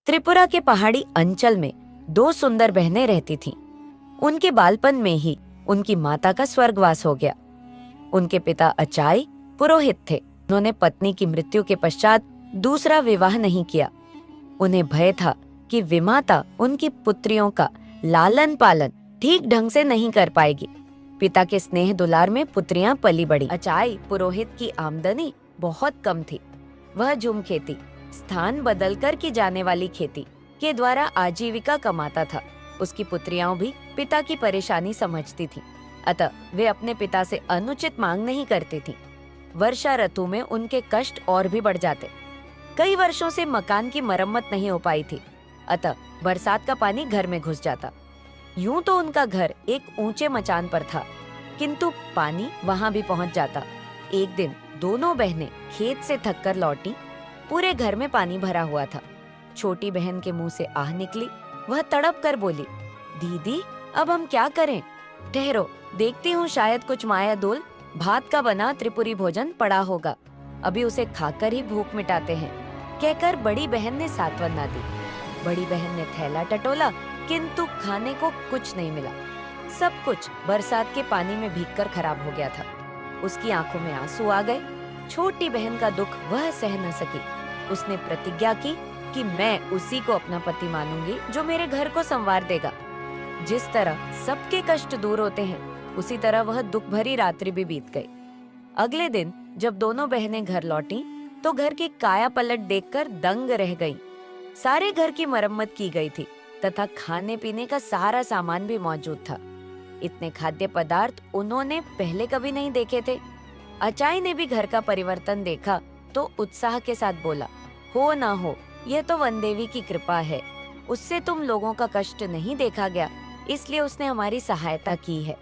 त्रिपुरा के पहाड़ी अंचल में दो सुंदर बहनें रहती थीं। उनके बालपन में ही उनकी माता का स्वर्गवास हो गया। उनके पिता अचाई पुरोहित थे। उन्होंने पत्नी की मृत्यु के पश्चात दूसरा विवाह नहीं किया। उन्हें भय था कि विमाता उनकी पुत्रियों का लालन पालन ठीक ढंग से नहीं कर पाएगी। पिता के स्नेह दुलार में पुत्रियां पली बड़ी। अचाई पुरोहित की आमदनी बहुत कम थी। वह झूम खेती, स्थान बदलकर की जाने वाली खेती के द्वारा आजीविका कमाता था। उसकी पुत्रियां भी पिता की परेशानी समझती थीं, अतः वे अपने पिता से अनुचित मांग नहीं करती थीं। वर्षा ऋतु में उनके कष्ट और भी बढ़ जाते। कई वर्षों से मकान की मरम्मत नहीं हो पाई थी, अतः बरसात का पानी घर में घुस जाता। यूं तो उनका घर एक ऊंचे मचान पर था, किंतु पानी वहां भी पहुंच जाता। एक दिन दोनों बहनें खेत से थककर लौटी। पूरे घर में पानी भरा हुआ था। छोटी बहन के मुंह से आह निकली। वह तड़प कर बोली, दीदी, अब हम क्या करें? ठहरो, देखती हूँ, शायद कुछ माया दोल भात का बना त्रिपुरी भोजन पड़ा होगा, अभी उसे खाकर ही भूख मिटाते हैं, कहकर बड़ी बहन ने सांत्वना दी। बड़ी बहन ने थैला टटोला, किंतु खाने को कुछ नहीं मिला। सब कुछ बरसात के पानी में भीगकर खराब हो गया था। उसकी आंखों में आंसू आ गए। छोटी बहन का दुख वह सह न सकी। उसने प्रतिज्ञा की कि मैं उसी को अपना पति मानूंगी जो मेरे घर को संवार देगा। जिस तरह सबके कष्ट दूर होते हैं, उसी तरह वह दुख भरी रात्रि भी बीत गई। अगले दिन जब दोनों बहनें घर लौटी तो घर की काया पलट देखकर दंग रह गईं। सारे घर की मरम्मत की गई थी तथा खाने पीने का सारा सामान भी मौजूद था। इतने खाद्य पदार्थ उन्होंने पहले कभी नहीं देखे थे। अचाई ने भी घर का परिवर्तन देखा तो उत्साह के साथ बोला, हो ना हो, यह तो वनदेवी की कृपा है। उससे तुम लोगों का कष्ट नहीं देखा गया, इसलिए उसने हमारी सहायता की है।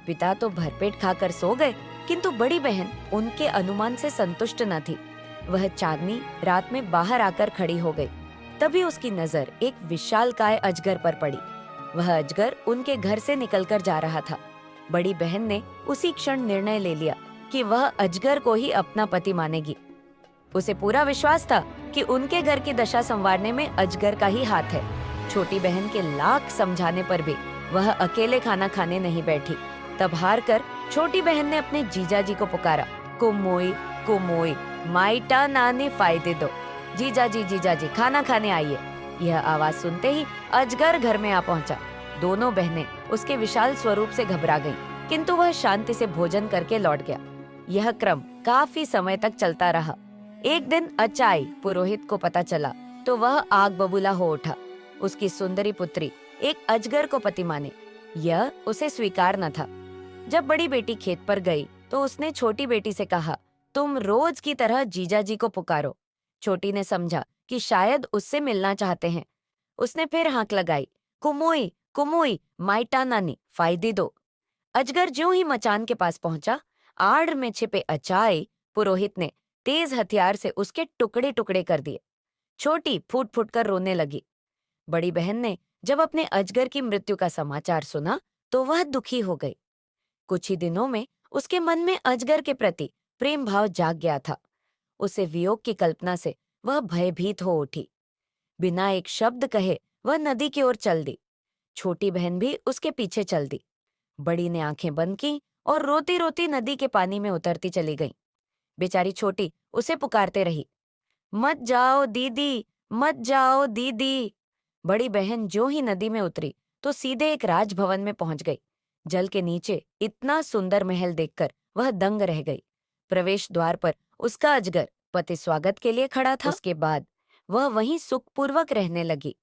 पिता तो भरपेट खाकर सो गए, किंतु बड़ी बहन उनके अनुमान से संतुष्ट न थी। वह चांदनी रात में बाहर आकर खड़ी हो गई। तभी उसकी नजर एक विशालकाय अजगर पर पड़ी। वह अजगर उनके घर से निकलकर जा रहा था। बड़ी बहन ने उसी क्षण निर्णय ले लिया कि वह अजगर को ही अपना पति मानेगी। उसे पूरा विश्वास था कि उनके घर की दशा संवारने में अजगर का ही हाथ है। छोटी बहन के लाख समझाने पर भी वह अकेले खाना खाने नहीं बैठी। तब हार कर छोटी बहन ने अपने जीजाजी को पुकारा, कुमोई कुमोई, माइटा नानी फायदे दो, जीजाजी खाना खाने आइए। यह आवाज सुनते ही अजगर घर में आ पहुंचा। दोनों बहनें उसके विशाल स्वरूप से घबरा गईं, किंतु वह शांति से भोजन करके लौट गया। यह क्रम काफी समय तक चलता रहा। एक दिन अचाई पुरोहित को पता चला तो वह आग बबूला हो उठा। उसकी सुंदरी पुत्री एक अजगर को पति माने, यह उसे स्वीकार न था। जब बड़ी बेटी खेत पर गई तो उसने छोटी बेटी से कहा, तुम रोज की तरह जीजाजी को पुकारो। छोटी ने समझा कि शायद उससे मिलना चाहते हैं। उसने फिर हाक लगाई, कुमोई कुमोई, माइटा नानी फायदे दो। अजगर ज्यों ही मचान के पास पहुंचा, आड़ में छिपे अचाई पुरोहित ने तेज हथियार से उसके टुकड़े टुकड़े कर दिए। छोटी फूट फूट कर रोने लगी। बड़ी बहन ने जब अपने अजगर की मृत्यु का समाचार सुना तो वह दुखी हो गई। कुछ ही दिनों में उसके मन में अजगर के प्रति प्रेम भाव जाग गया था। उसे वियोग की कल्पना से वह भयभीत हो उठी। बिना एक शब्द कहे वह नदी की ओर चल दी। छोटी बहन भी उसके पीछे चल दी। बड़ी ने आंखें बंद की और रोती रोती नदी के पानी में उतरती चली गई। बेचारी छोटी उसे पुकारते रही, मत जाओ दीदी, मत जाओ दीदी। बड़ी बहन जो ही नदी में उतरी तो सीधे एक राजभवन में पहुंच गई। जल के नीचे इतना सुंदर महल देखकर वह दंग रह गई। प्रवेश द्वार पर उसका अजगर पति स्वागत के लिए खड़ा था। उसके बाद वह वहीं सुखपूर्वक रहने लगी।